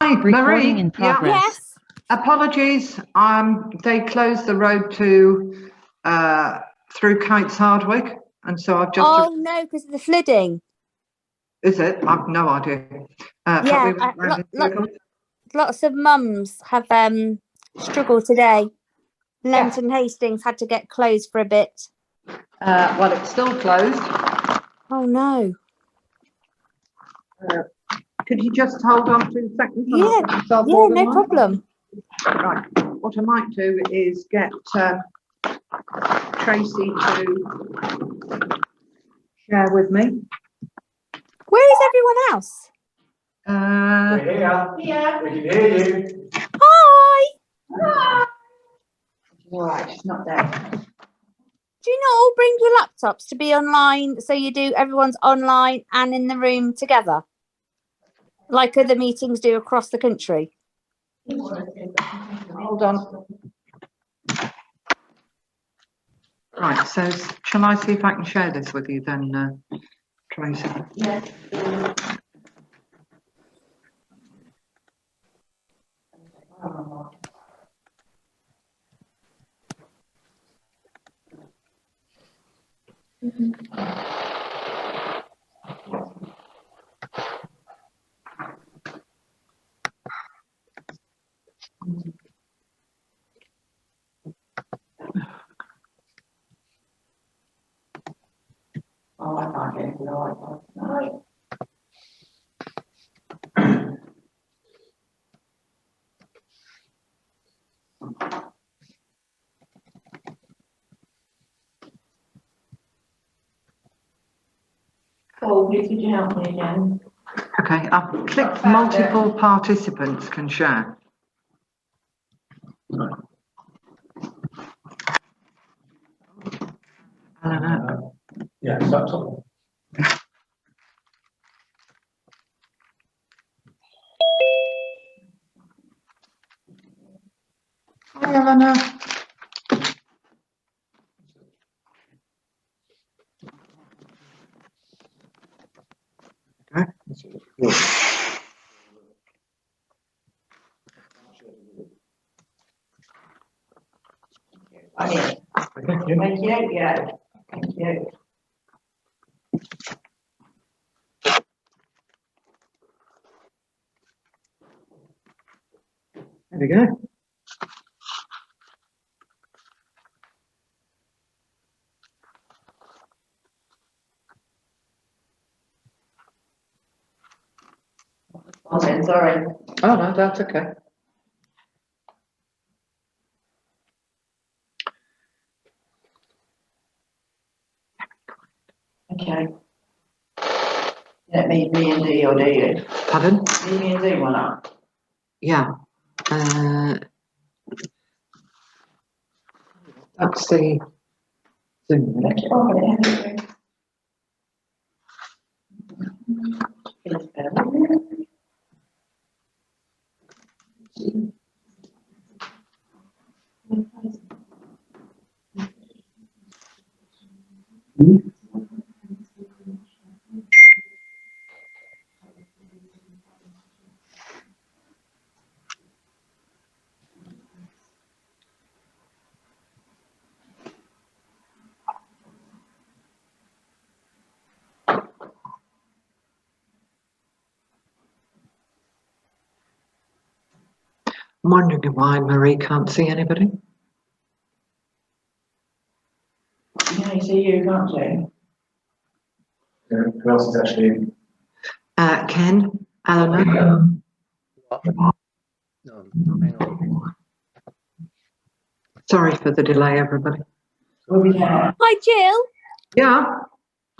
Hi, Recording Marie. in progress. Yes. Apologies. They closed the road to through Kites Hardwick, and so I've just. Oh no, because of the flooding. Is it? I've no idea. Yeah, lots of mums have struggled today. Lent and Hastings had to get closed for a bit. Well, it's still closed. Oh no. Could you just hold on 2 seconds? Yeah, no problem. Right. What I might do is get Tracey to share with me. Where is everyone else? We're here. Yeah. We can hear you. Hi. Hi. All right, she's not there. Do you not all bring your laptops to be online? So you do, everyone's online and in the room together, like other meetings do across the country. Hold on. Right, so shall I see if I can share this with you then, Tracey? Yes. Oh, I can't get into the iPod. No. Oh, please could you help me again? Okay, I've clicked multiple participants can share. Yeah, that's all. Hi, Eleanor. Okay. Thank you. Thank you. Yeah. Thank you. There we go. Okay, sorry. Oh no, that's okay. Okay. Let me B and D or do you? Pardon? B and D one up. Yeah. That's the Zoom link. I'm wondering why Marie can't see anybody. Yeah, you see you, can't you? Who else is actually? Ken, Eleanor. No, hang on. Sorry for the delay, everybody. Oh, yeah. Hi, Jill. Yeah.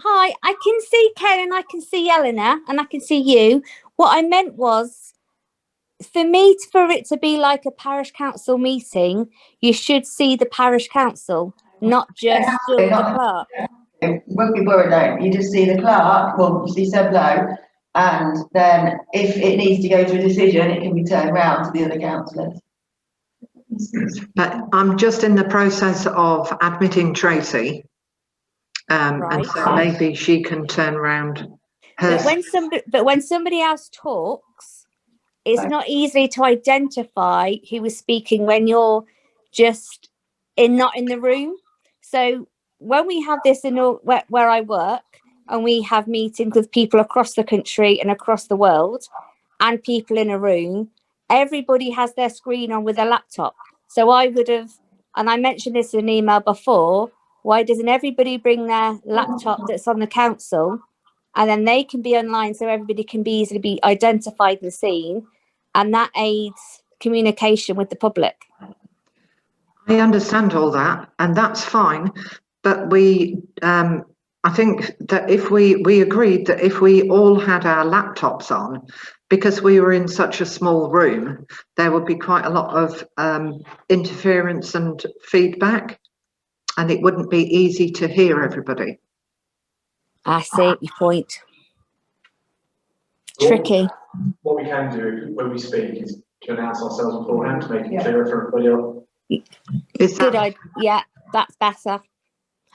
Hi, I can see Ken and I can see Eleanor and I can see you. What I meant was, for it to be like a parish council meeting, you should see the parish council, not just the clerk. It won't be worried out. You just see the clerk, well, you see Seb Lowe, and then if it needs to go to a decision, it can be turned round to the other councillors. But I'm just in the process of admitting Tracey. Right. And so maybe she can turn around her. But when somebody else talks, it's not easy to identify who is speaking when you're just not in the room. So when we have this where I work, and we have meetings with people across the country and across the world, and people in a room, everybody has their screen on with a laptop. So I would have, and I mentioned this in an email before, why doesn't everybody bring their laptop that's on the council, and then they can be online so everybody can be easily be identified and seen, and that aids communication with the public. I understand all that, and that's fine, but I think that if we agreed that if we all had our laptops on, because we were in such a small room, there would be quite a lot of interference and feedback, and it wouldn't be easy to hear everybody. I see your point. Tricky. What we can do when we speak is to announce ourselves beforehand to make it clearer for everybody else. Good idea. Yeah, that's better.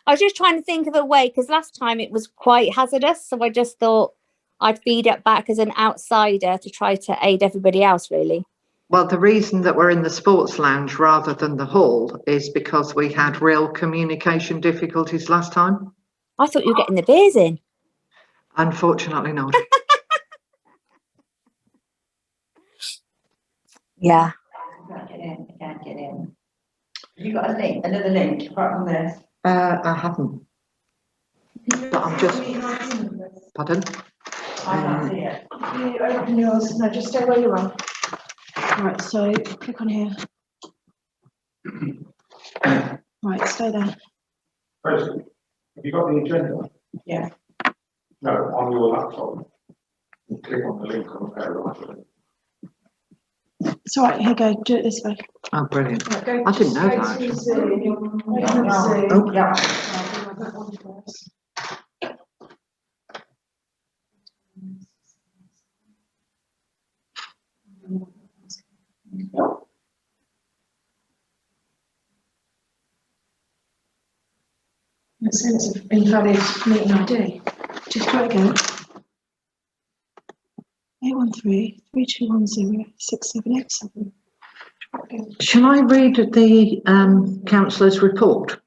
I was just trying to think of a way, because last time it was quite hazardous, so I just thought I'd feed it back as an outsider to try to aid everybody else, really. Well, the reason that we're in the sports lounge rather than the hall is because we had real communication difficulties last time. I thought you were getting the beers in. Unfortunately not. Yeah. I can't get in. Have you got a link, another link apart from this? I haven't. But I'm just. Pardon? I can't see it. You open yours. No, just stay where you are. Right, so click on here. Right, stay there. Tracey, have you got the agenda? Yeah. No, on your laptop. You click on the link on the paragraph. It's all right, here you go. Do it this way. Oh, brilliant. Right, go I didn't know that. straight to Zoom. Open up Zoom. Oh. Yeah. I'll do my one first. It says invalid meeting ID. Just try again. 813-3210-6787. Try again. Shall I read the councillor's report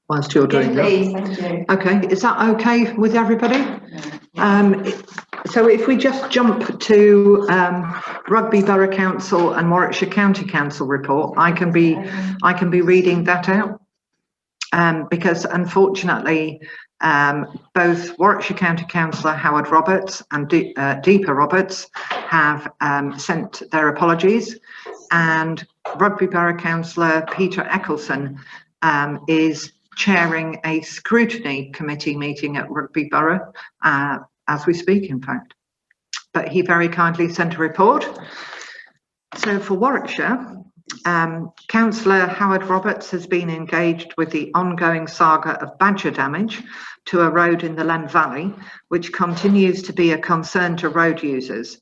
whilst you're doing that? Yes, please, thank you. Okay, is that okay with everybody? So if we just jump to Rugby Borough Council and Warwickshire County Council report, I can be reading that out. Because unfortunately, both Warwickshire County Councillor Howard Roberts and Deepa Roberts have sent their apologies, and Rugby Borough Councillor Peter Eccleston is chairing a scrutiny committee meeting at Rugby Borough as we speak, in fact. But he very kindly sent a report. So for Warwickshire, Councillor Howard Roberts has been engaged with the ongoing saga of badger damage to a road in the Len Valley, which continues to be a concern to road users.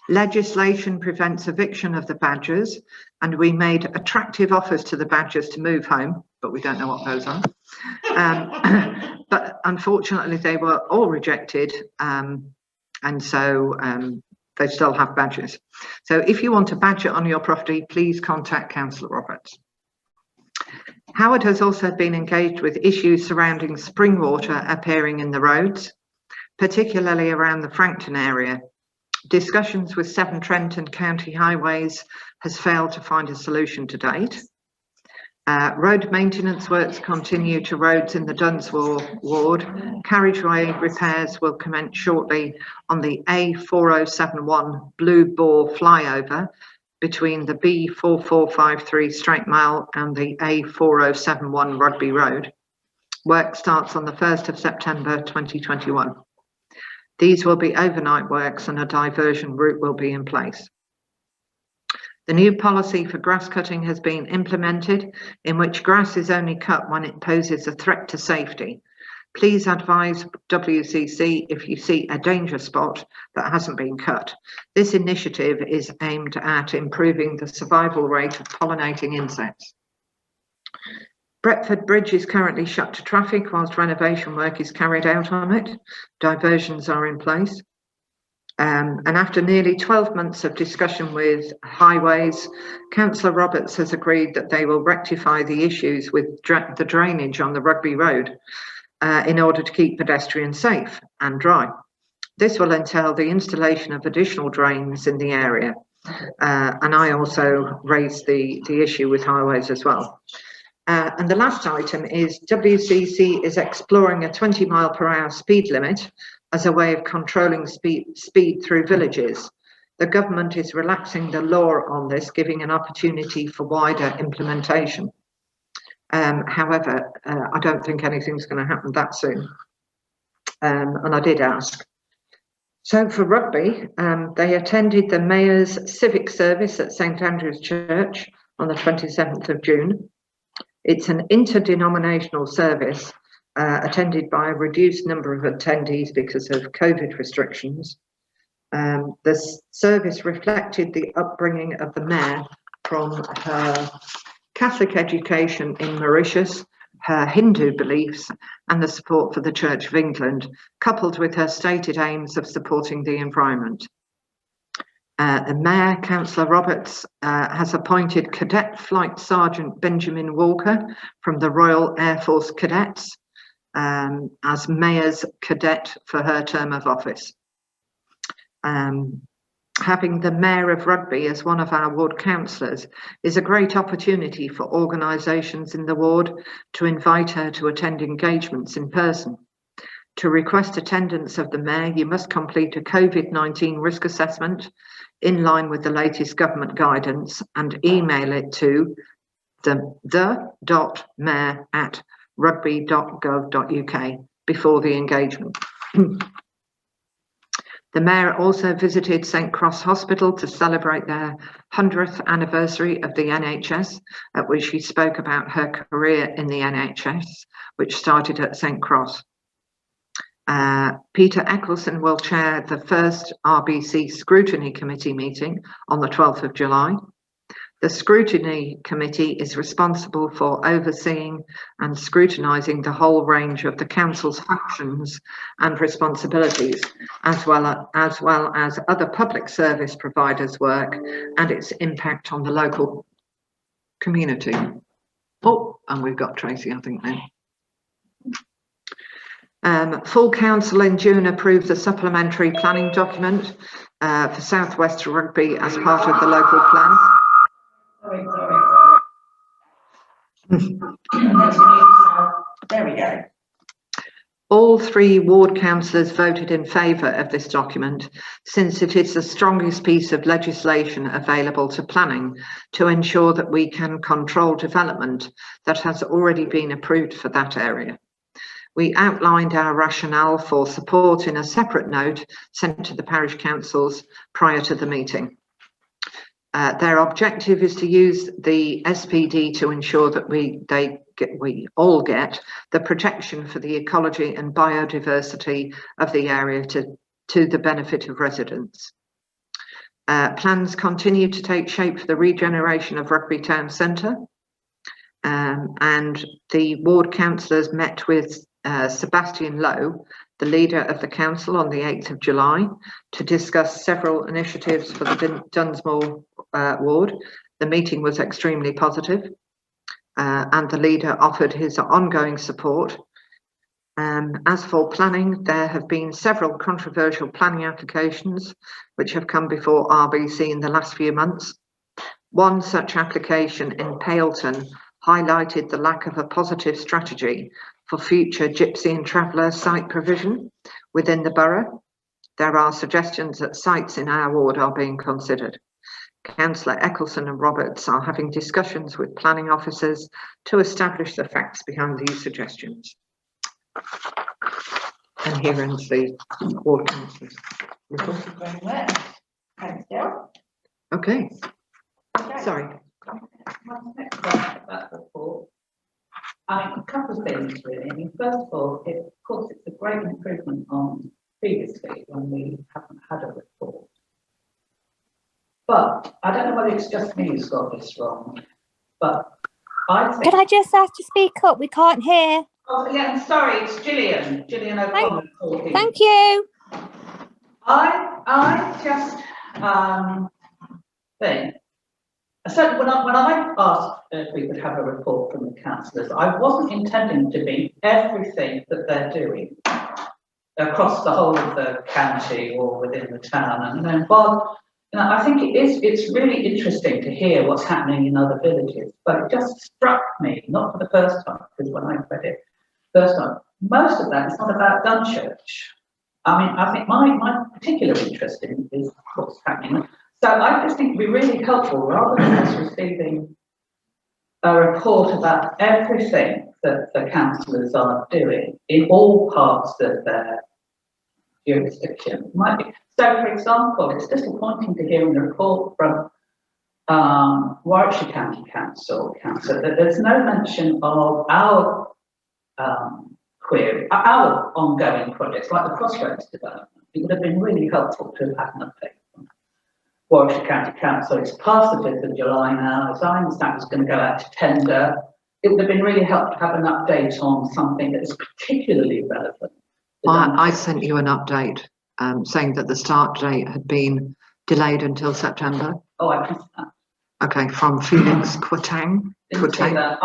Legislation prevents eviction of the badgers, and we made attractive offers to the badgers to move home, but we don't know what those are. But unfortunately, they were all rejected, and so they still have badgers. So if you want a badger on your property, please contact Councillor Roberts. Howard has also been engaged with issues surrounding spring water appearing in the roads, particularly around the Frankton area. Discussions with Severn Trent and County Highways has failed to find a solution to date. Road maintenance works continue to roads in the Dunsworth ward. Carriageway repairs will commence shortly on the A4071 Blue Boar flyover between the B4453 straight mile and the A4071 Rugby Road. Work starts on the 1st of September 2021. These will be overnight works and a diversion route will be in place. The new policy for grass cutting has been implemented, in which grass is only cut when it poses a threat to safety. Please advise WCC if you see a danger spot that hasn't been cut. This initiative is aimed at improving the survival rate of pollinating insects. Bretford Bridge is currently shut to traffic whilst renovation work is carried out on it. Diversions are in place. And after nearly 12 months of discussion with Highways, Councillor Roberts has agreed that they will rectify the issues with the drainage on the Rugby Road in order to keep pedestrians safe and dry. This will entail the installation of additional drains in the area. And I also raised the issue with Highways as well. And the last item is WCC is exploring a 20-mile-per-hour speed limit as a way of controlling speed through villages. The government is relaxing the law on this, giving an opportunity for wider implementation. However, I don't think anything's going to happen that soon. And I did ask. So for Rugby, they attended the Mayor's Civic Service at St Andrew's Church on the 27th of June. It's an interdenominational service attended by a reduced number of attendees because of COVID restrictions. The service reflected the upbringing of the Mayor from her Catholic education in Mauritius, her Hindu beliefs, and the support for the Church of England, coupled with her stated aims of supporting the environment. The Mayor, Councillor Roberts, has appointed Cadet Flight Sergeant Benjamin Walker from the Royal Air Force Cadets as Mayor's cadet for her term of office. Having the Mayor of Rugby as one of our ward councillors is a great opportunity for organisations in the ward to invite her to attend engagements in person. To request attendance of the Mayor, you must complete a COVID-19 risk assessment in line with the latest government guidance and email it to the.mayor@rugby.gov.uk before the engagement. The Mayor also visited St Cross Hospital to celebrate their 100th anniversary of the NHS, at which she spoke about her career in the NHS, which started at St Cross. Peter Eccleston will chair the first RBC Scrutiny Committee meeting on the 12th of July. The Scrutiny Committee is responsible for overseeing and scrutinising the whole range of the Council's functions and responsibilities, as well as other public service providers' work and its impact on the local community. Oh, and we've got Tracey, I think, now. Full Council in June approved the supplementary planning document for South West Rugby as part of the local plan. Sorry. There we go. All three ward councillors voted in favour of this document, since it is the strongest piece of legislation available to planning to ensure that we can control development that has already been approved for that area. We outlined our rationale for support in a separate note sent to the parish councils prior to the meeting. Their objective is to use the SPD to ensure that we all get the protection for the ecology and biodiversity of the area to the benefit of residents. Plans continue to take shape for the regeneration of Rugby Town Centre, and the ward councillors met with Sebastian Lowe, the leader of the council, on the 8th of July to discuss several initiatives for the Dunsmore ward. The meeting was extremely positive, and the leader offered his ongoing support. As for planning, there have been several controversial planning applications which have come before RBC in the last few months. One such application in Paleton highlighted the lack of a positive strategy for future gypsy and traveller site provision within the borough. There are suggestions that sites in our ward are being considered. Councillor Eccleston and Roberts are having discussions with planning officers to establish the facts behind these suggestions. And here ends the ward councillors report. Thank you very much. Thanks, Jill. Okay. Sorry. Next question about the report. A couple of things really. I mean, first of all, of course, it's a great improvement on previously when we haven't had a report. But I don't know whether it's just me who's got this wrong, but I think... Could I just ask to speak up? We can't hear. Oh, yeah, I'm sorry, it's Gillian. Gillian O'Connor talking. Thank you. I I just think, so when I asked if we could have a report from the councillors, I wasn't intending to be everything that they're doing across the whole of the county or within the town. And then, while I think it's really interesting to hear what's happening in other villages, but it just struck me, not for the first time, because when I read it first time, most of that is not about Dunchurch. I mean, I think my particular interest in is what's happening. So I just think it'd be really helpful, rather than us receiving a report about everything that the councillors are doing in all parts of their jurisdiction. Might be. So, for example, it's disappointing to hear in the report from Warwickshire County Council that there's no mention of our our ongoing projects, like the Crossroads development. It would have been really helpful to have had an update from Warwickshire County Council. It's past the 5th of July now. As I understand, it's going to go out to tender. It would have been really helpful to have an update on something that is particularly relevant. I sent you an update saying that the start date had been delayed until September. Oh, I missed that. Okay, from Felix Quatang. Didn't see that.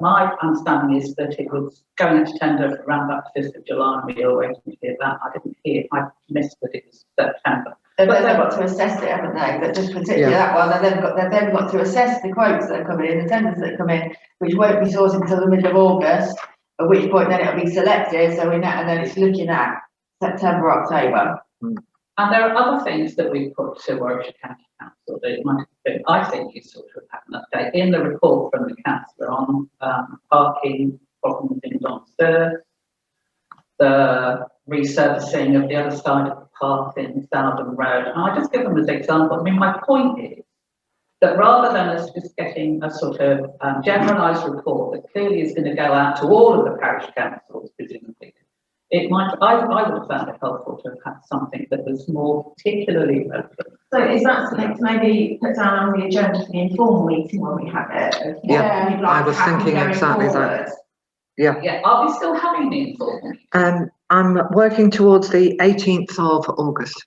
My understanding is that it was going to tender around about the 5th of July, and we were waiting to hear that. I didn't hear. I missed that it was September. They've got to assess it, haven't they? But just particularly that one, they've then got to assess the quotes that are coming in, the tenders that come in, which won't be sorted until the middle of August, at which point then it'll be selected. So and then it's looking at September, October. And there are other things that we put to Warwickshire County Council that it might have been, I think, useful to have an update in the report from the councillor on parking problems in Dunchurch, the resurfacing of the other side of the path in Southern Road. And I just give them as an example. I mean, my point is that rather than us just getting a sort of generalised report that clearly is going to go out to all of the parish councils, presumably, it might, I would have found it helpful to have had something that was more particularly relevant. So is that something to maybe put down on the agenda for the informal meeting when we have it? Yeah, I was thinking exactly that. Yeah. Yeah, are we still having the informal meeting? I'm working towards the 18th of August.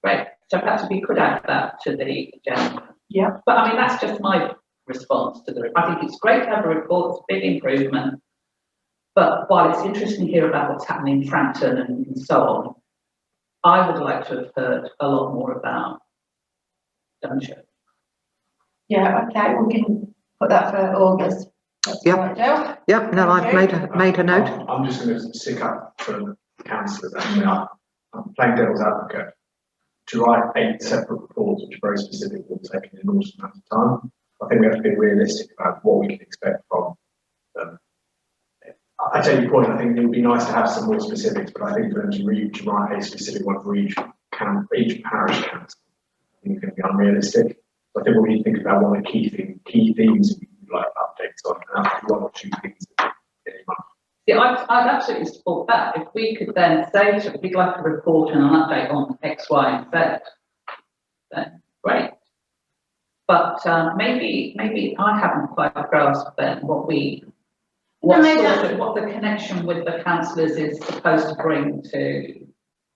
Great. So perhaps we could add that to the agenda. Yeah. But I mean, that's just my response to the. I think it's great to have a report, it's a big improvement. But while it's interesting to hear about what's happening in Frampton and so on, I would like to have heard a lot more about Dunchurch. Yeah, okay, we can put that for August. Yep. Right, Joe? Yep, no, I've made a note. I'm just going to stick up for the councillors. Actually, I'm playing devil's advocate. To write 8 separate reports, which are very specific, will take an enormous amount of time. I think we have to be realistic about what we can expect from them. I take your point. I think it would be nice to have some more specifics, but I think for them to write a specific one for each parish council, I think it's going to be unrealistic. So I think we need to think about what the key themes we would like updates on, and that's 1 or 2 things in a month. Yeah, I'd absolutely support that. If we could then say to we'd like a report and an update on X, Y, and Z, then great. But maybe I haven't quite grasped then what the connection with the councillors is supposed to bring to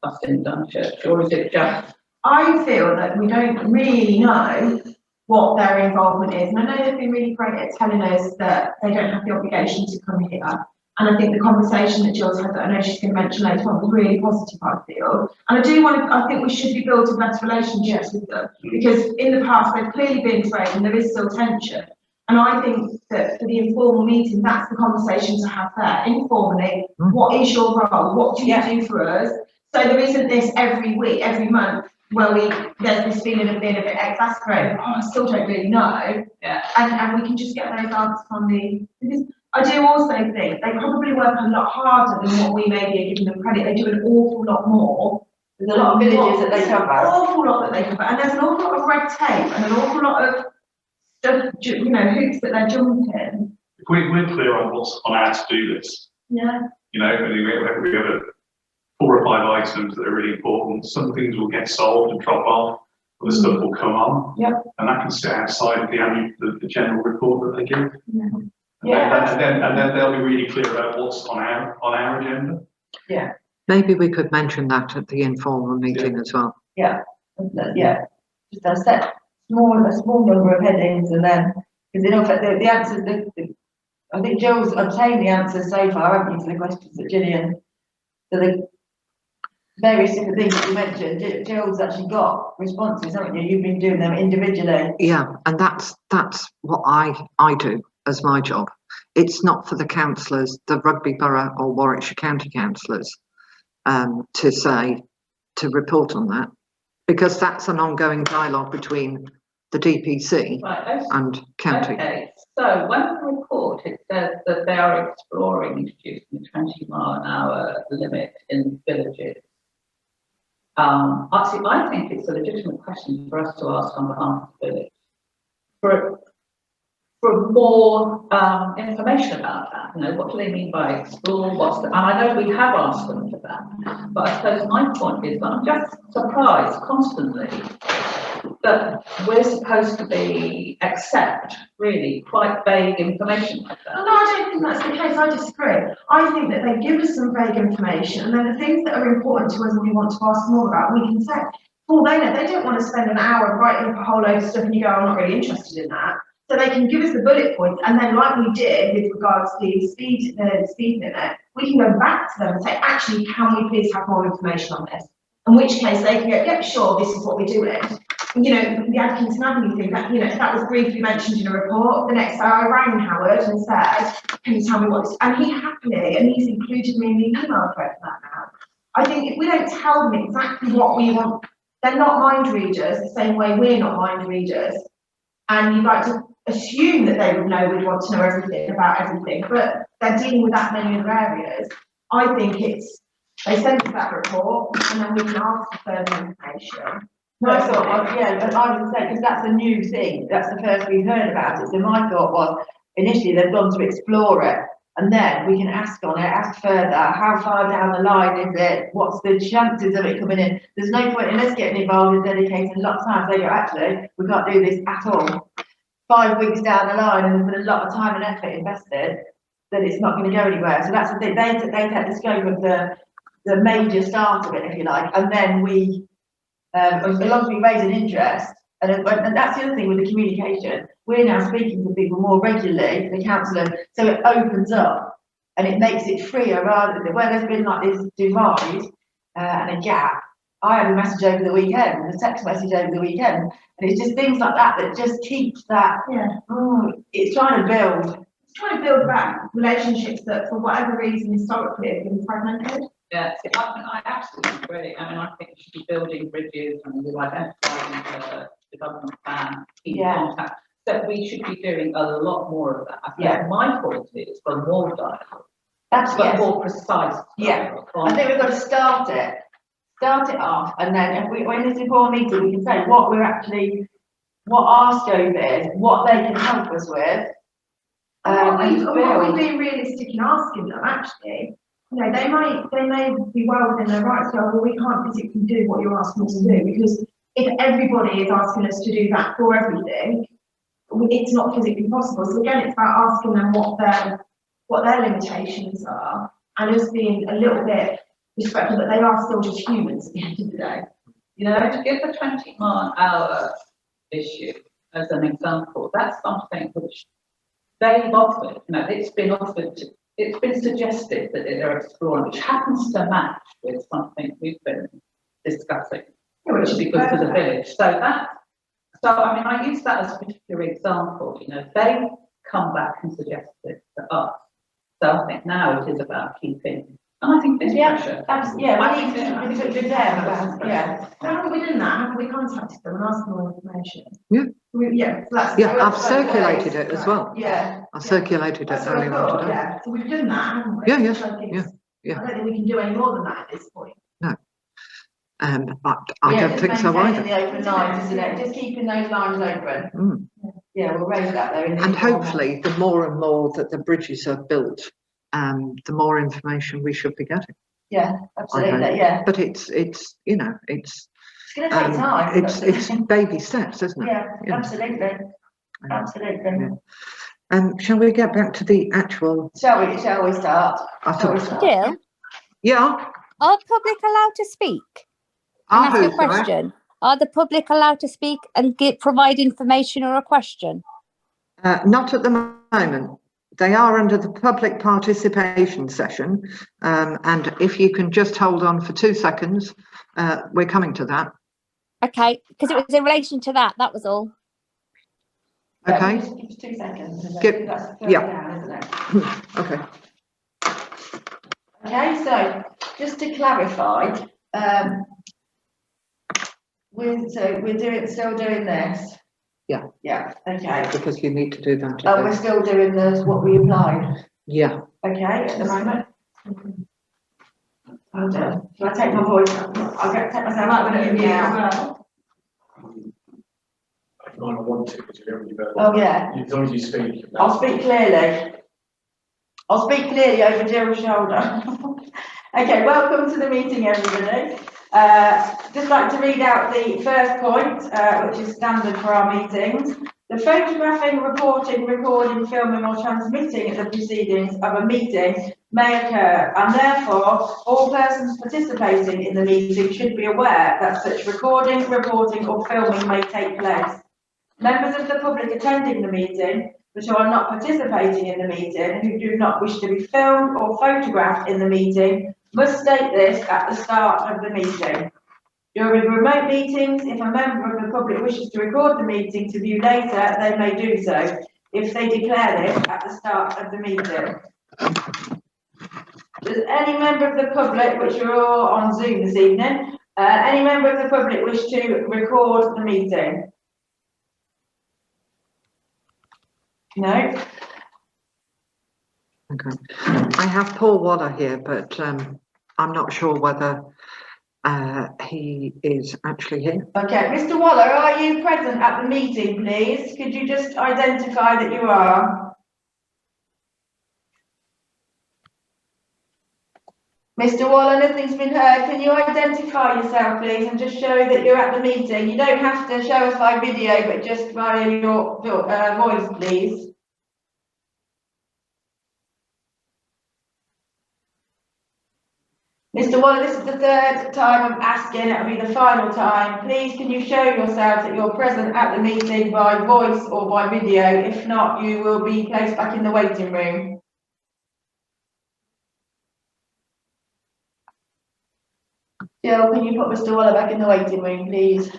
us in Dunchurch, or is it just? I feel that we don't really know what their involvement is. And I know they've been really great at telling us that they don't have the obligation to come here. And I think the conversation that Jill's had, that I know she's going to mention later on, was really positive, I feel. And I think we should be building better relationships with them, because in the past they've clearly been great and there is still tension. And I think that for the informal meeting, that's the conversation to have there, informally. What is your role? What do you do for us? So there isn't this every week, every month, where there's this feeling of being a bit exasperated. Oh, I still don't really know. Yeah. And we can just get those answers from because I do also think they probably work a lot harder than what we maybe are giving them credit. They do an awful lot more. There's a lot of villages that they cover. An awful lot that they cover. And there's an awful lot of red tape and an awful lot of stuff, hoops that they're jumping. If we're clear on what's on our to-do list, yeah. And we have 4 or 5 items that are really important. Some things will get solved and drop off, other stuff will come on. Yep. And that can sit outside of the general report that they give. Yeah. And then they'll be really clear about what's on our agenda. Yeah. Maybe we could mention that at the informal meeting as well. Yeah, just a small number of headings, and then, because in fact the answers, I think Jill's obtained the answers so far, haven't you, to the questions that Gillian, to the various different things that you mentioned. Jill's actually got responses, haven't you? You've been doing them individually. Yeah, and that's what I do as my job. It's not for the councillors, the Rugby Borough or Warwickshire County councillors, to report on that, because that's an ongoing dialogue between the DPC and county. Okay, so when the report, it says that they are exploring introducing a 20-mile-an-hour limit in villages. Actually, I think it's a legitimate question for us to ask on behalf of the village for more information about that. You know, what do they mean by explore? And I know we have asked them for that, but I suppose my point is that I'm just surprised constantly that we're supposed to accept really quite vague information like that. No, I don't think that's the case. I disagree. I think that they give us some vague information, and then the things that are important to us and we want to ask more about, we can say. Well, they know they don't want to spend an hour writing up a whole load of stuff and you go, I'm not really interested in that. So they can give us the bullet points, and then like we did with regards to the speed limit, we can go back to them and say, actually, can we please have more information on this? In which case they can go, yeah, sure, this is what we're doing. You know, the Atkinson Avenue thing, that, you know, that was briefly mentioned in a report. The next day I rang Howard and said, can you tell me what this, and he happily, and he's included me in the email thread for that now. I think if we don't tell them exactly what we want, they're not mind readers the same way we're not mind readers. And you'd like to assume that they would know, we'd want to know everything about everything, but they're dealing with that many other areas. I think they send us that report and then we can ask for further information. No, I thought, yeah, but I would say, because that's a new thing, that's the first we've heard about it. So my thought was, initially they've gone to explore it, and then we can ask on it, ask further, how far down the line is it, what's the chances of it coming in? There's no point in us getting involved in dedicating a lot of time. They go, actually, we can't do this at all. 5 weeks down the line, and there's been a lot of time and effort invested, then it's not going to go anywhere. So that's the thing, they take the scope of the major start of it, if you like, and then we, as long as we raise an interest, and that's the other thing with the communication, we're now speaking to people more regularly, the councillor, so it opens up and it makes it freer, rather than where there's been like this divide and a gap. I had a message over the weekend, a text message over the weekend, and it's just things like that that just keeps that, it's trying to build. It's trying to build back relationships that for whatever reason historically have been fragmented. Yeah, I absolutely agree. I mean, I think we should be building bridges and we're identifying the development plan, keep contact. So we should be doing a lot more of that. I think my point is for more dialogue. But more precise. I think we've got to start it off, and then if we, when this informal meeting, we can say what our scope is, what they can help us with. Are we being realistic in asking them, actually? You know, they may be well within their rights to go, well, we can't physically do what you're asking us to do, because if everybody is asking us to do that for everything, it's not physically possible. So again, it's about asking them what their limitations are, and us being a little bit respectful that they are still just humans at the end of the day. You know, to give the 20-mile-an-hour issue as an example, that's something which they've offered. You know, it's been suggested that they're exploring, which happens to match with something we've been discussing, which is because of the village. So I mean, I use that as a particular example. You know, they come back and suggest it to us. So I think now it is about keeping. And I think this pressure. I think it's with them about, So haven't we done that? Haven't we contacted them and asked them more information? Yeah. So I've circulated it as well. Yeah. I circulated it earlier on today. Yeah, so we've done that, haven't we? Yeah. I don't think we can do any more than that at this point. No. But I don't think so either. The open lines, isn't it? Just keeping those lines open. Yeah, we'll raise that though. And hopefully, the more and more that the bridges are built, the more information we should be getting. Yeah, absolutely. Yeah. But it's you know, it's going to take time. It's baby steps, isn't it? Yeah, absolutely. Absolutely. Shall we get back to the actual? Shall we start? I thought so. Jill? Yeah. Are public allowed to speak and ask a question? Are the public allowed to speak and provide information or a question? Not at the moment. They are under the public participation session. And if you can just hold on for 2 seconds, we're coming to that. Okay, because it was in relation to that. That was all. Okay. Yeah, just 2 seconds. Yeah. Down, isn't it? Okay. Okay, so just to clarify, we're still doing this. Yeah. Yeah. Okay. Because you need to do that. And we're still doing this. What we applied. Yeah. Okay. At the moment. Hold on. Shall I take my voice? I'll take myself out of it now. I might want to, because you're really verbal. Oh yeah. As long as you speak. I'll speak clearly. I'll speak clearly over Jill's shoulder. Okay, welcome to the meeting, everybody. Just like to read out the first point, which is standard for our meetings. The photographing, reporting, recording, filming or transmitting the proceedings of a meeting may occur, and therefore all persons participating in the meeting should be aware that such recording, reporting or filming may take place. Members of the public attending the meeting, but who are not participating in the meeting, who do not wish to be filmed or photographed in the meeting, must state this at the start of the meeting. During remote meetings, if a member of the public wishes to record the meeting to view later, they may do so, if they declare this at the start of the meeting. Does any member of the public, which are all on Zoom this evening, any member of the public wish to record the meeting? No. Okay. I have Paul Waller here, but I'm not sure whether he is actually here. Okay, Mr. Waller, are you present at the meeting, please? Could you just identify that you are? Mr. Waller, nothing's been heard. Can you identify yourself, please, and just show that you're at the meeting? You don't have to show us by video, but just via your voice, please. Mr. Waller, this is the third time I'm asking, it'll be the final time. Please, can you show yourself that you're present at the meeting by voice or by video? If not, you will be placed back in the waiting room. Jill, can you put Mr. Waller back in the waiting room, please?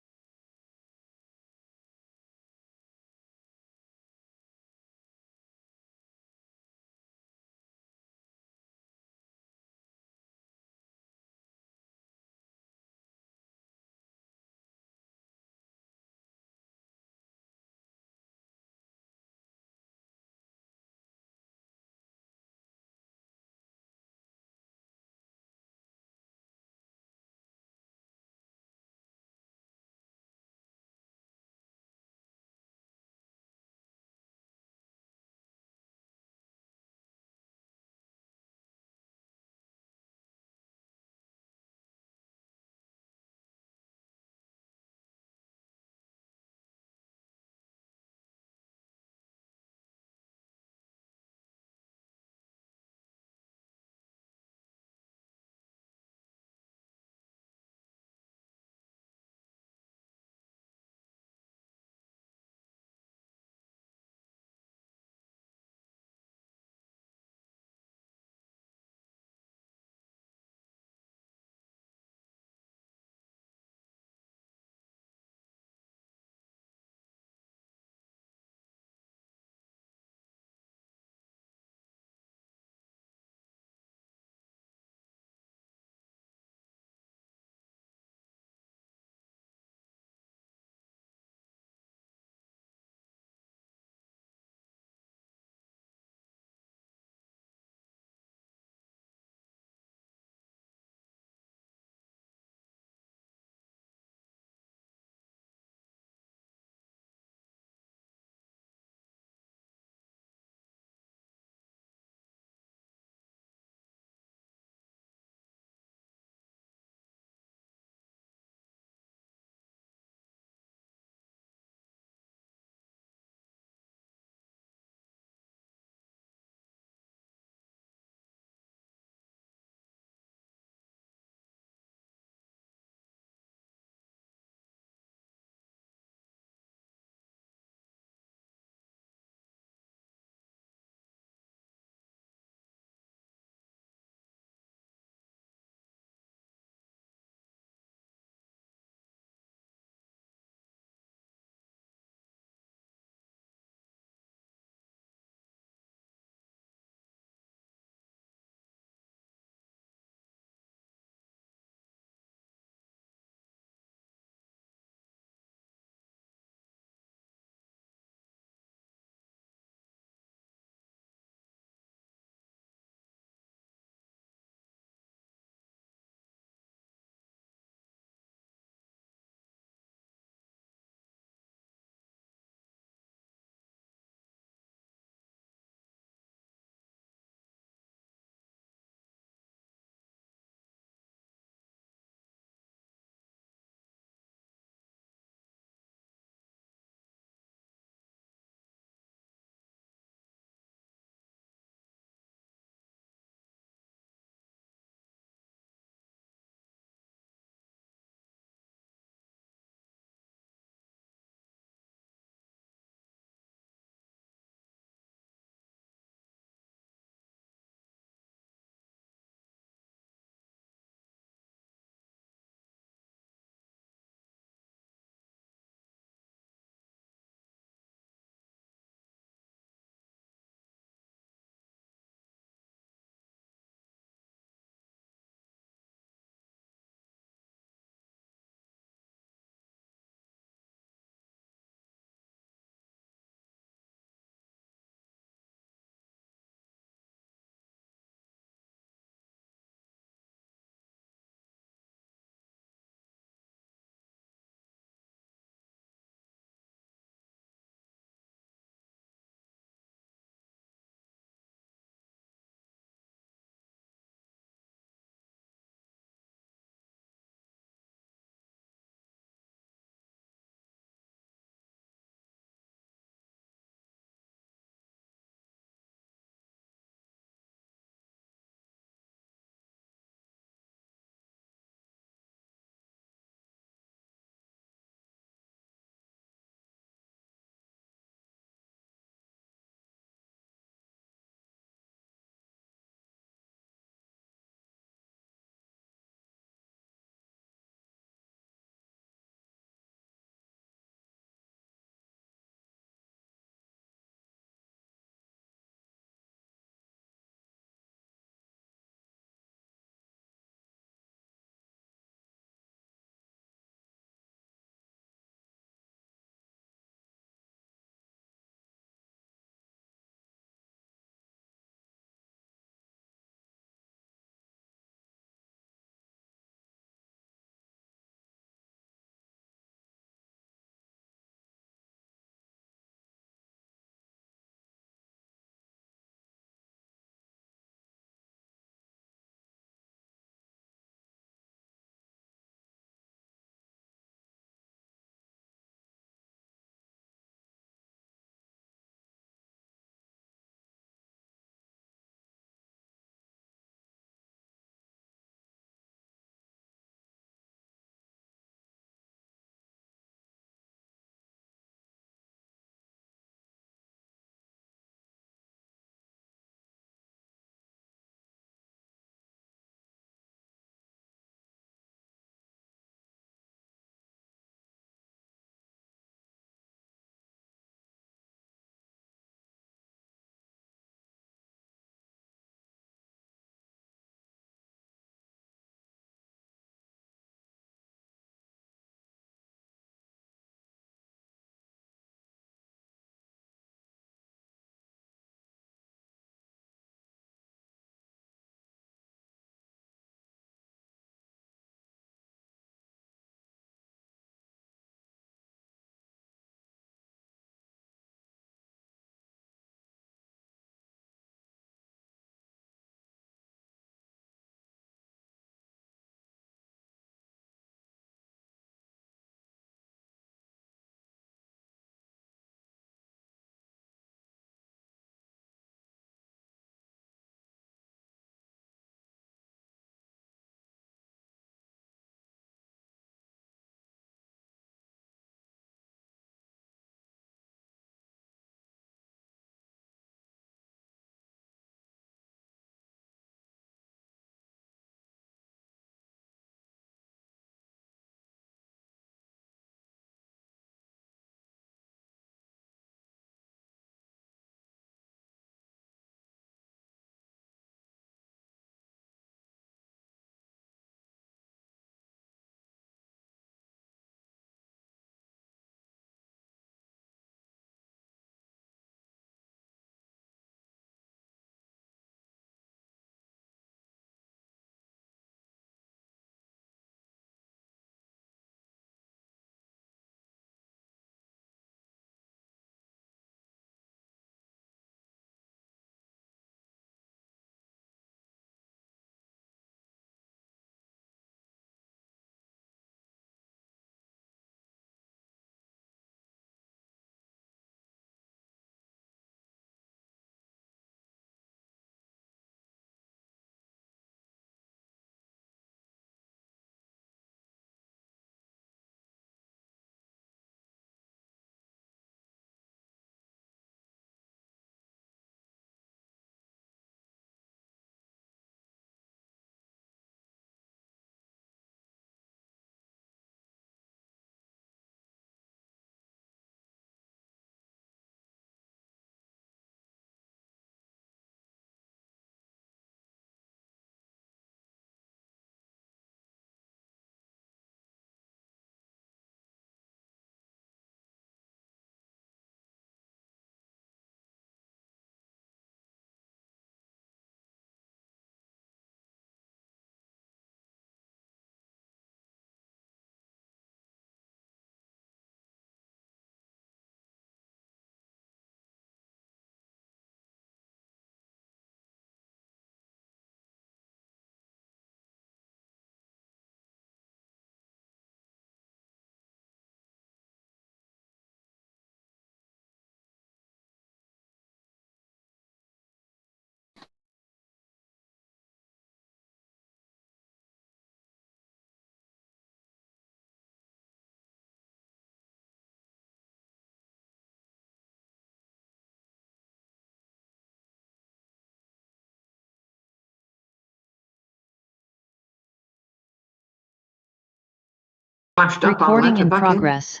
flashed up. I'll Recording let her in back progress.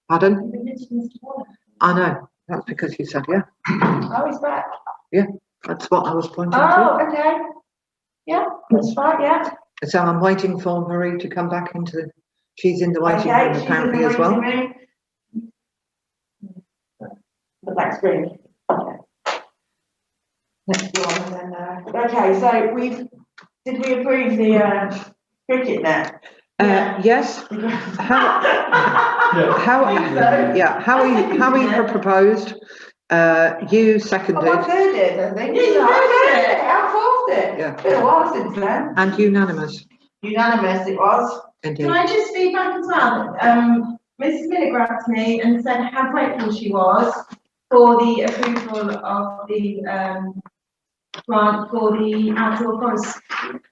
Pardon? I know, that's because you said yeah. Oh, he's back. That's what I was pointing to. Oh, okay. Yeah, that's right, yeah. So I'm waiting for Marie to come back into the, she's in the waiting Okay, room she's in apparently the as well. waiting room. The black screen. Okay. Next one, and then, okay, so did we approve the cricket net? Yes. Howie proposed. You seconded. Oh, I heard it, I think. Yeah, you heard it. I fourth it. Yeah. It's been a while since then. And unanimous. Unanimous it was. Indeed. Can I just feedback as well? Mrs. Miller grabbed me and said how grateful she was for the approval of the grant for the outdoor forest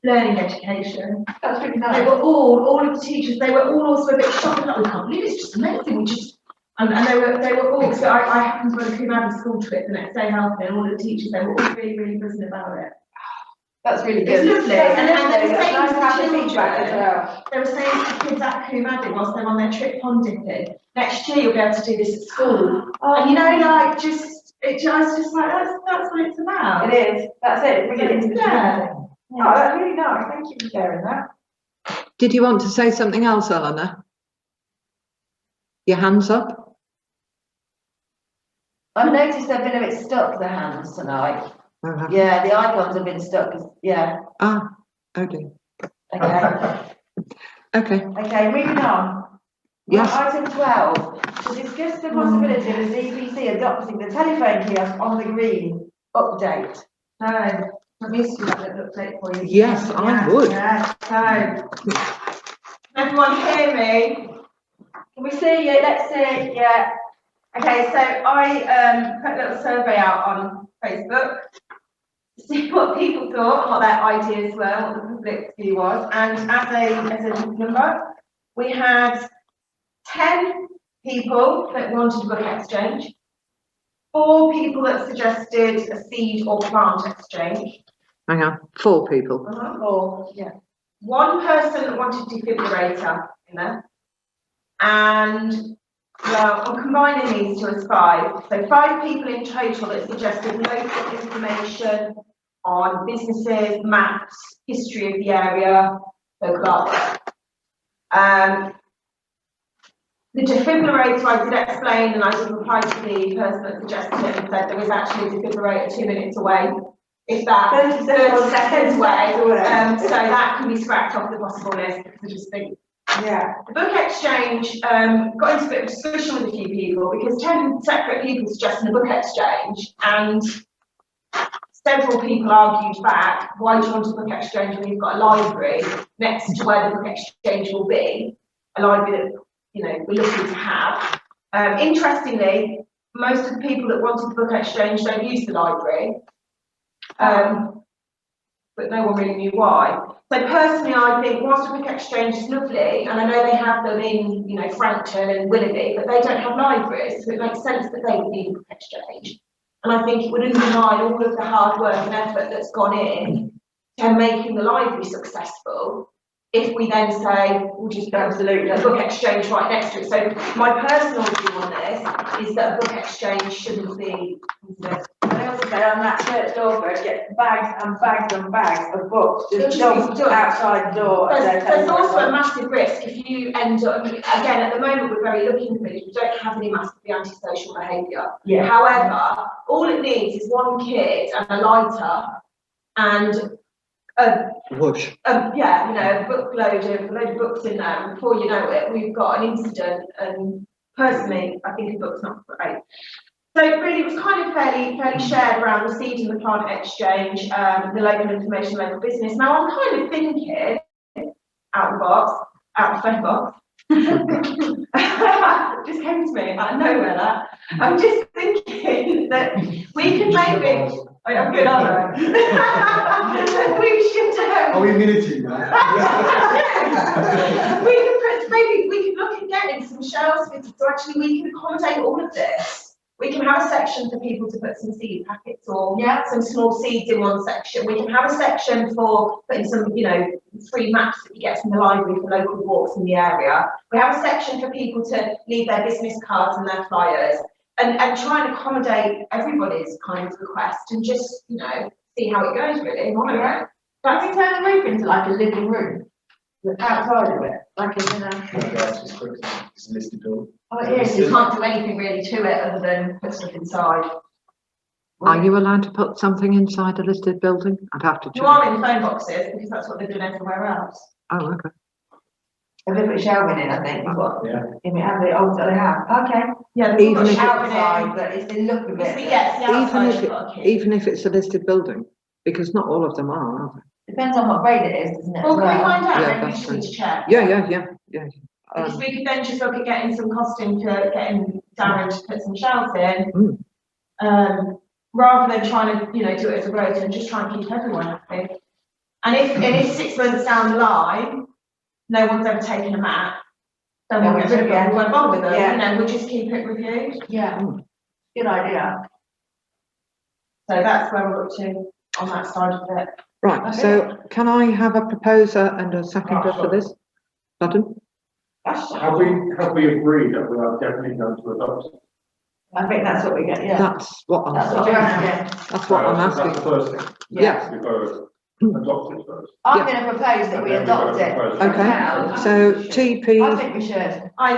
learning education. That's really They nice. were all of the teachers, they were all also a bit shocked, like, we can't believe it's just amazing, we just, and they were all, so I happened to run a Coombe school trip the next day helping, and all the teachers, they were all really buzzing about it. That's really It's good. lovely, and then they were It's saying nice to to have the the feedback as children, well. they were saying to the kids at Coombe whilst they're on their trip pond dipping, next year you'll be able to do this at school. And you know, like, I was just like, that's what it's about. It is. That's it. Bring it into the Yeah. Oh, that's really nice. Thank you for sharing that. Did you want to say something else, Eleanor? Your hands up? I've noticed they've been a bit stuck, the hands tonight. Uh-huh. Yeah, the icons have been stuck. Yeah. Ah, okay. Okay. Okay. Okay, moving on. Yes. Item 12, to discuss the possibility of the ZBC adopting the telephone kiosk on the green update. No, let me see what it looks like for you. Yes, I would. Yeah, so, everyone hear me? Can we see you? Let's see. Yeah. Okay, so I put a little survey out on Facebook to see what people thought and what their ideas were, what the public view was, and as a number, we had 10 people that wanted a book exchange, 4 people that suggested a seed or plant exchange. Hang on, 4 people. Or, yeah. 1 person that wanted defibrillator in there, and well, I'm combining these two as 5. So 5 people in total that suggested local information on businesses, maps, history of the area, local art. The defibrillator I did explain, and I did reply to the person that suggested it and said there was actually a defibrillator 2 minutes away. If that 30 seconds away, so that can be scrapped off the possible list because I just think. Yeah. The book exchange got into a bit of discussion with a few people because 10 separate people suggested a book exchange, and several people argued back, why do you want a book exchange when you've got a library next to where the book exchange will be, a library that we're looking to have. Interestingly, most of the people that wanted the book exchange don't use the library, but no one really knew why. So personally, I think whilst a book exchange is lovely, and I know they have them in, Frankton and Willoughby, but they don't have libraries, so it makes sense that they would need a book exchange. And I think it would undermine all of the hard work and effort that's gone in to making the library successful if we then say we'll just put a book exchange right next to it. So my personal view on this is that a book exchange shouldn't be considered. I also say on that church door first, get bags and bags and bags of books just dumped outside the door. There's also a massive risk if you end up, again, at the moment we're very lucky in the village, we don't have any massively antisocial behaviour. Yeah. However, all it needs is 1 kid and a lighter and a Whoosh. a load of books in there, and before you know it, we've got an incident. And personally, I think a book's not great. So really, it was kind of fairly shared around the seed and the plant exchange, the local information, local business. Now I'm kind of thinking out the phone box. Just came to me out of nowhere. That I'm just thinking that we can maybe. I'm good, aren't I? We should. Are we minuting Maybe we could look at getting some shelves fitted so actually we can accommodate all of this. We can have a section for people to put some seed packets or Yeah. some small seeds in one section. We can have a section for putting some, free maps that you get from the library for local walks in the area. We have a section for people to leave their business cards and their flyers and try and accommodate everybody's kind of request and just, see how it goes really. Yeah. Can we turn the roof into like a living room? Outside of it, like it's in a. It's a listed building. Oh, it is. You can't do anything really to it other than put stuff inside. Are you allowed to put something inside a listed building? I'd have to check. You are in phone boxes because that's what they've done everywhere else. Oh, okay. A bit of shelving in, I think, is what. Yeah. If we have the old, they have. Okay. Yeah, Even they've if got Outside, shelving but it's the look of in. it. Yes, the Even outside if has it, got a key. even if it's a listed building, because not all of them are they? Depends on what grade it is, doesn't it? Well, as can we find out? Yeah, Maybe we that's just need to check. Yeah. Because we could then just look at getting some costing for getting Darren to put some shelves in. Rather than trying to, do it as a road and just try and keep everyone happy. And if 6 months down the line, no one's ever taken a map, then we'll get rid of them, we won't bother with them, Yeah. we'll just keep it reviewed. Yeah. Good idea. So that's where we're up to on that side of it. Right, so can I have a proposer and a seconder for this? Pardon? Have we agreed that we are definitely going to adopt it? I think that's what we get, yeah. That's what That's I'm, what you're asking. that's what I'm That's the asking. first thing. Yeah. We've got to adopt it first. I'm Yeah. going to propose that we And then we've got adopt to it. propose. Okay, so I TP, think we should. I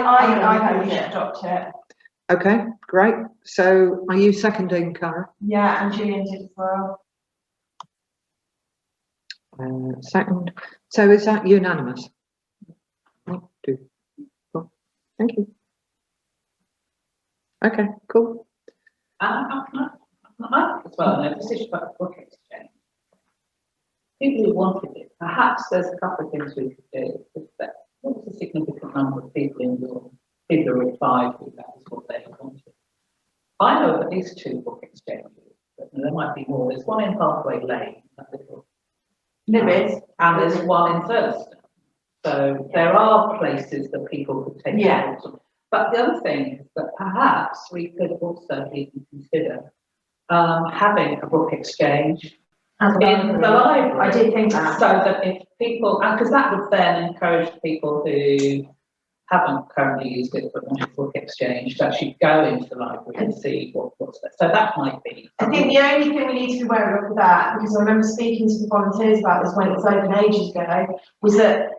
think we should adopt it. okay, great. So are you seconding, Cara? Yeah, and Gillian did as well. Second. So is that unanimous? 1, 2, 4. Thank you. Okay, cool. I as well, no decision about the book exchange. People who wanted it, perhaps there's a couple of things we could do. What was a significant number of people people who replied to that is what they wanted. I know of at least 2 book exchanges, but there might be more. There's one in Halfway Lane, that little. Libby's. And there's one in Thurston. So there are places that people could take. Yeah. But the other thing is that perhaps we could also even consider having a book exchange in the library. I did think that. So that if people, because that would then encourage people who haven't currently used it but want a book exchange to actually go into the library and see what's there. So that might be. I think the only thing we need to be aware of with that, because I remember speaking to the volunteers about this when it was open ages ago, was that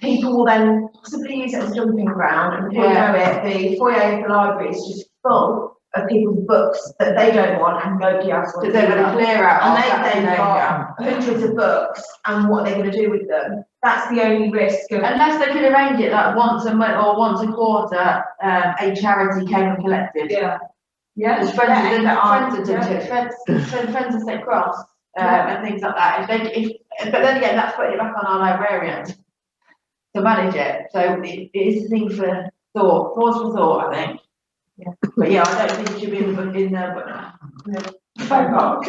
people will then possibly use it as a dumping ground, and before you know it, the foyer of the library is just full of people's books that they don't want and nobody else wants. They're going to clear out. And they've got hundreds of books, and what they're going to do with them. That's the only risk of. Unless they could arrange it like once a month or once a quarter, a charity came and collected. Yeah. Yeah. There's friends of Dunchurch, friends of St Cross, and things like that. But then again, that's putting it back on our librarians to manage it. So it is a thing for thought, pause for thought, I think. Yeah. But yeah, I don't think it should be in the book in there, but phone box.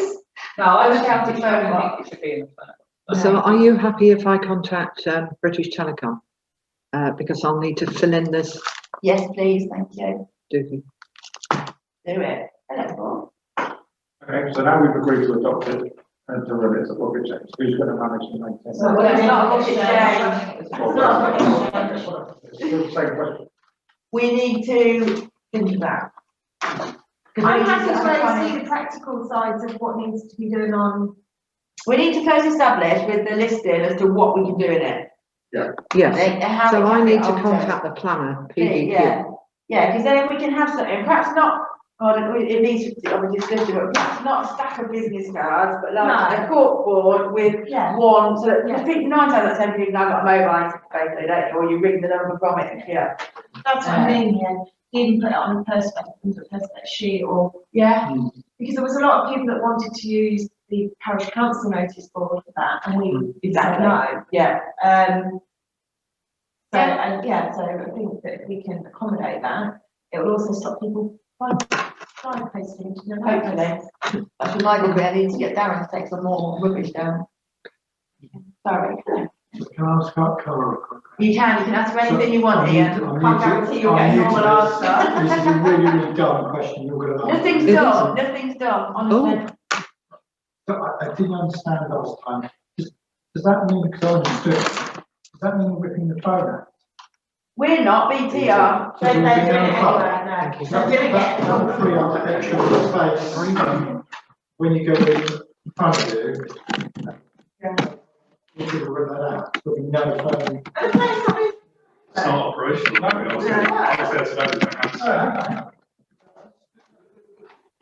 No, I would have to think phone box. it should be in the phone box. So are you happy if I contact British Telecom? Because I'll need to fill in this. Yes, please, thank you. Do it. Hello. Okay, so now we've agreed to adopt it and to run it as a book exchange. Who's going to manage and maintain So it? what It's is not a book exchange? exchange. It's not a book exchange. It's the same question. We need to think about. I'm happy to see the practical sides of what needs to be done on. We need to first establish with the listing as to what we can do in it. Yes, so I need to altered. contact the planner, PDQ. Yeah, because then if we can have something, perhaps not, it needs to be discussion, but perhaps not a stack of business cards, but like a cork board with one, so that, I think 9 times out of 10 people have got a mobile basically, don't you, or you ring the number from it, yeah. That's what I mean, yeah. You even put it on a perspex sheet or, because there was a lot of people that wanted to use the parish council notice board for that, and we said no. Yeah. So I think that if we can accommodate that, it will also stop people flying posting to the Hopefully. That's reminded me, I need to get Darren to take some more rubbish down. Sorry. Can I ask about Cara? You can ask for anything you want, Ian. Can't guarantee you'll get a normal answer. This is a really, really dumb question you're going to ask. Nothing's done, nothing's done, honestly. So I didn't understand last time. Does that mean, because I understood, does that mean we're ripping the phone out? We're not, BT are. They're doing it anyway, no. Thank you. They're doing That's it. free up extra space. When you go in front of you. You could rip that out, but we never phone. It's not operational.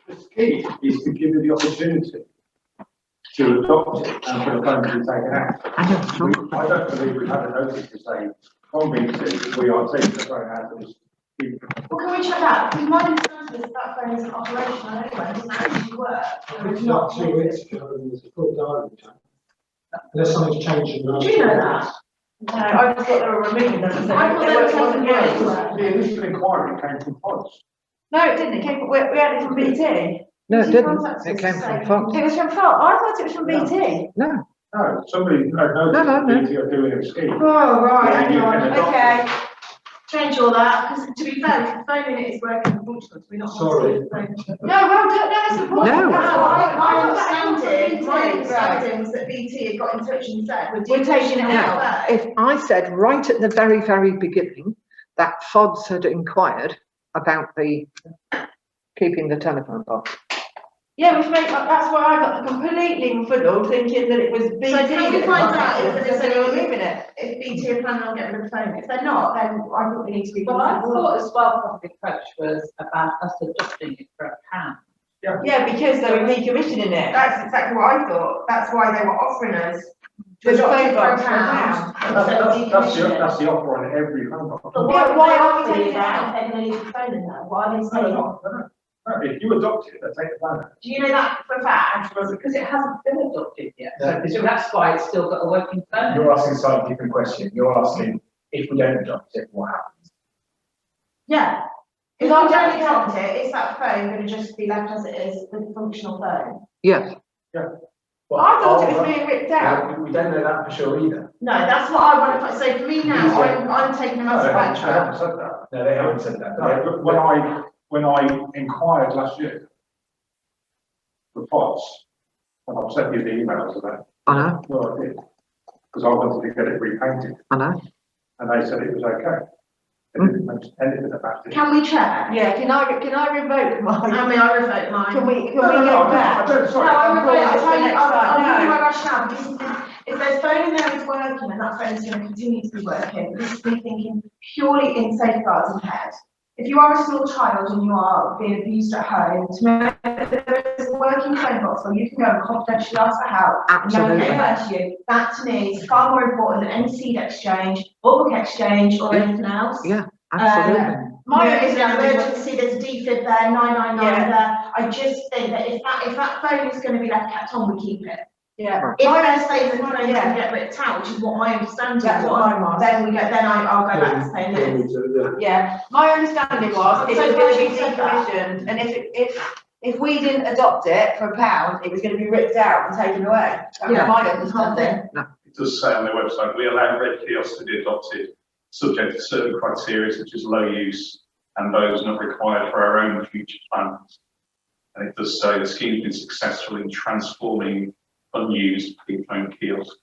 The key is to give you the opportunity to adopt it and for the phone to be taken out. I don't believe we've had a notice to say, on BT, we are taking the phone out of this. Well, can we check that? Because my understanding is that phone isn't operational anyway, it doesn't actually work. So It's it's not not. 2 weeks ago, and there's a full diary time. Unless something's changed in the last. Do you know that? No, I just thought they were removing them. So I thought they were taking yours. it. The initial inquiry came from Pods. No, it didn't. It came from, we had it from BT. No, it didn't. Contacts It us came to from say- Fox. It was from Phil. I thought it was from BT. No, No, somebody, no, No. BT are doing a scheme. Oh, right, Yeah, you hang can on. adopt Okay. Change all that, because to be fair, if the phone in it is working and functional, we're not. Sorry. No, No, well done. No, that's important. No. my understanding was that BT had got in touch and said, We're taking it out. if I said right at the very, very beginning that FODS had inquired about the keeping the telephone box. Yeah, which makes, that's why I got completely befuddled thinking that it was BT. So can we that find out contacted if us, there's so they were any- removing it? If BT are planning on getting rid of the phone, if they're not, then I think we need to be. Well, I thought as well, public approach was about us adopting it for £1. Yeah, because they were decommissioning it. That's exactly what I thought, that's why they were offering us. The adopt phone it box for for £1. That's the offer on every phone box. But Yeah, why are we taking it out? out? They're gonna leave the phone in there, why are they No, saying? no, if you adopt it, they take the phone out. Do you know that for a fact? Because it hasn't been adopted yet, so that's why it's still got a working phone. You're asking a slightly different question. You're asking, if we don't adopt it, what happens? Yeah. If Because I I don't don't adopt it, is that phone gonna just be left as it is with a functional phone? Yes, I thought it was being ripped out. We don't know that for sure either. No, that's what I want to put, so for me now, I'm taking a No, massive they haven't backtrack. said that. No, they haven't said that. No, but when I inquired last year, the Pods, and I've sent you the emails of that, I know, well, I did, because I wanted to get it repainted, I know. and they said it was okay. They didn't mention anything about it. Can we check? Yeah, can I revoke mine? I mean, I revoke mine. Can we No, go no, back? I don't, No, sorry. I revoke, I'll Just tell the you, next I'll time, give you no. my rationale, because if there's phone in there is working and that phone is going to continue to be working, this is me thinking purely in safeguards ahead. If you are a small child and you are being abused at home, to know that there is a working phone box where you can go and confidentially ask for help, and no one Absolutely. can hurt you, that to me is far more important than any seed exchange, or book exchange, or Yeah. anything else. Yeah, absolutely. My There is an understanding was- emergency, there's a defib there, 999 Yeah. there. I just think that if that phone is going to be left kept on, we keep it. Yeah. If My they're saying that the understanding- phone's yeah. going to get ripped out, which is what my understanding That's what mine was, was. then I'll go back to saying this. Yeah, my understanding was it So was why going to be should you say that? decommissioned, and if we didn't adopt it for £1, it was going to be ripped out and taken away. That was Yeah. my understanding. It does say on their website, we allow red kiosks to be adopted, subject to certain criteria such as low use and those not required for our own future plans. And it does say the scheme's been successful in transforming unused payphone kiosks.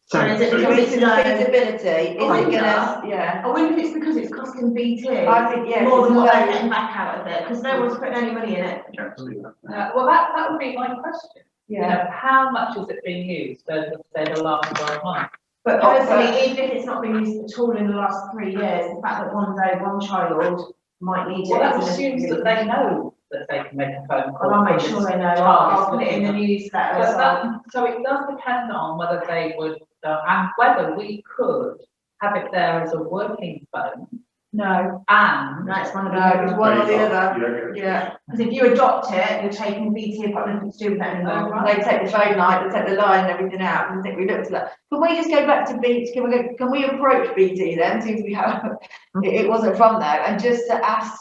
So is it So because It's it's the low? feasibility, is I it wonder. gonna, yeah. I wonder if it's because it's costing BT I think, yeah. more than what they're it's getting back out of it, because no one's putting any money in it. Yeah, see that. Well, that would be my question. You Yeah. know, how much is it being used over, say, the last 12 months? But Oh, personally, but- even if it's not been used at all in the last 3 years, the fact that one day one child might need it. Well, that is an assumes issue. that they know that they can make a phone call. Well, I'll make sure they know, I'll put it in the newsletter But as well. that, so it does depend on whether they would, and whether we could have it there as a working phone No, and. no, it's one of No, it's the, one or the You other, don't get it. yeah. because if you adopt it, you're taking BT, you've got nothing to do with it anymore. They take the phone line, they take the line and everything out, and I think we looked at that. Can we just go back to BT, can we approach BT then, since we have, it wasn't from there, and just to ask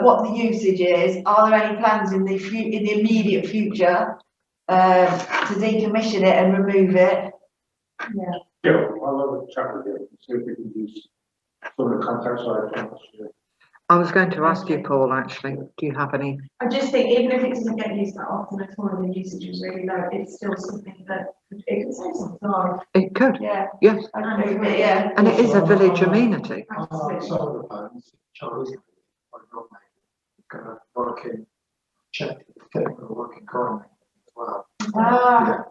what the usage is, are there any plans in the immediate future to decommission it and remove it? Yeah, I'll have a chat with you, see if we can use some of the contacts I have. I was going to ask you, Paul, actually, do you have any? I just think even if it doesn't get used that often at all and the usage is really low, it's still something that it could save some time. It could, Yeah. yes, I agree, but yeah. and it is a village amenity. Some of the plans, Charlie's gonna work in, check, technical working currently as well. Ah,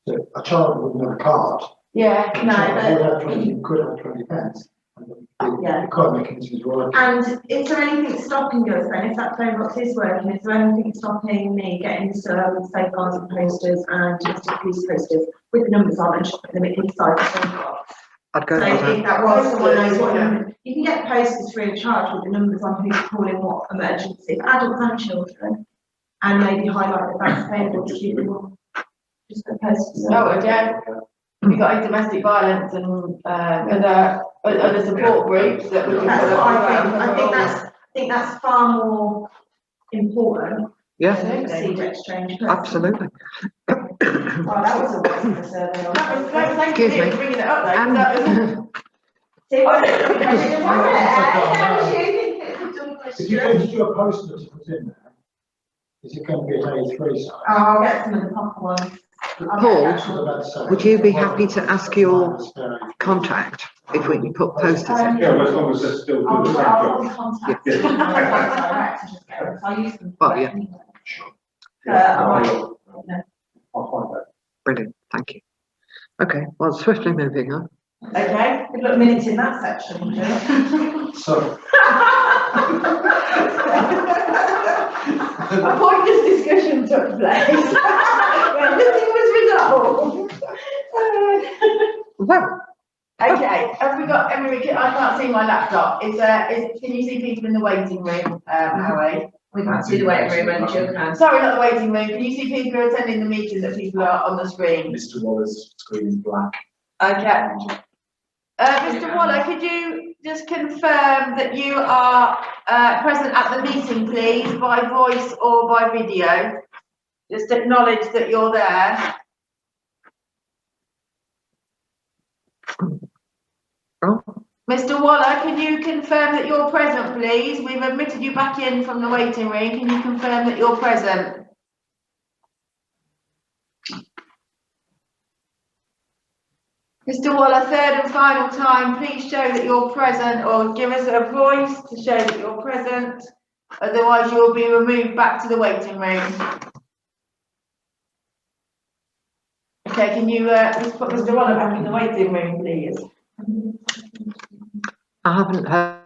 So a child wouldn't have a card. yeah, No, but- Could have 20 pence. And Yeah. the card mechanism is working. And is there anything stopping us then, if that phone box is working, is there anything stopping me getting some safeguarding posters and domestic abuse posters with the numbers on and just putting them inside the phone box? I'd go So for if that. that was someone knows what number, you can get posters free of charge with the numbers on who's calling what emergency, for adults and children. And maybe highlight that that's available to people. Just put posters. oh, yeah. We got into domestic violence and, other support groups that we can. That's what I think that's far more important. Yeah, Than a seed exchange. absolutely. Oh, that was a waste of a survey. That was, thank you Excuse me. for bringing it up though. 'cause that was- See what? If you're going to do a poster to put in there, is it going to be an A3 size? I'll get some of the proper ones. Paul, would you be happy to ask your contact if we can put posters in? Yeah, well, as long as they're still good. I'll contact Yeah. them. Direct and just get them. I'll use them. Well, yeah. I'll find that. Brilliant, thank you. Okay, well, swiftly moving on. Okay. Good luck minutes in that section. So, A pointless discussion took place. Where nothing was resolved. Well, Okay, have we got, I can't see my laptop. Can you see people in the waiting room, Harry? We can't see the waiting room and children. Sorry, not the waiting room. Can you see people who are attending the meeting that people are on the screen? Mr. Waller's screen is black. Okay. Mr. Waller, could you just confirm that you are present at the meeting, please, by voice or by video? Just acknowledge that you're there. oh, Mr. Waller, can you confirm that you're present, please? We've admitted you back in from the waiting room. Can you confirm that you're present? Mr. Waller, third and final time, please show that you're present or give us a voice to show that you're present. Otherwise, you'll be removed back to the waiting room. Okay, can you just put Mr. Waller back in the waiting room, please? I haven't heard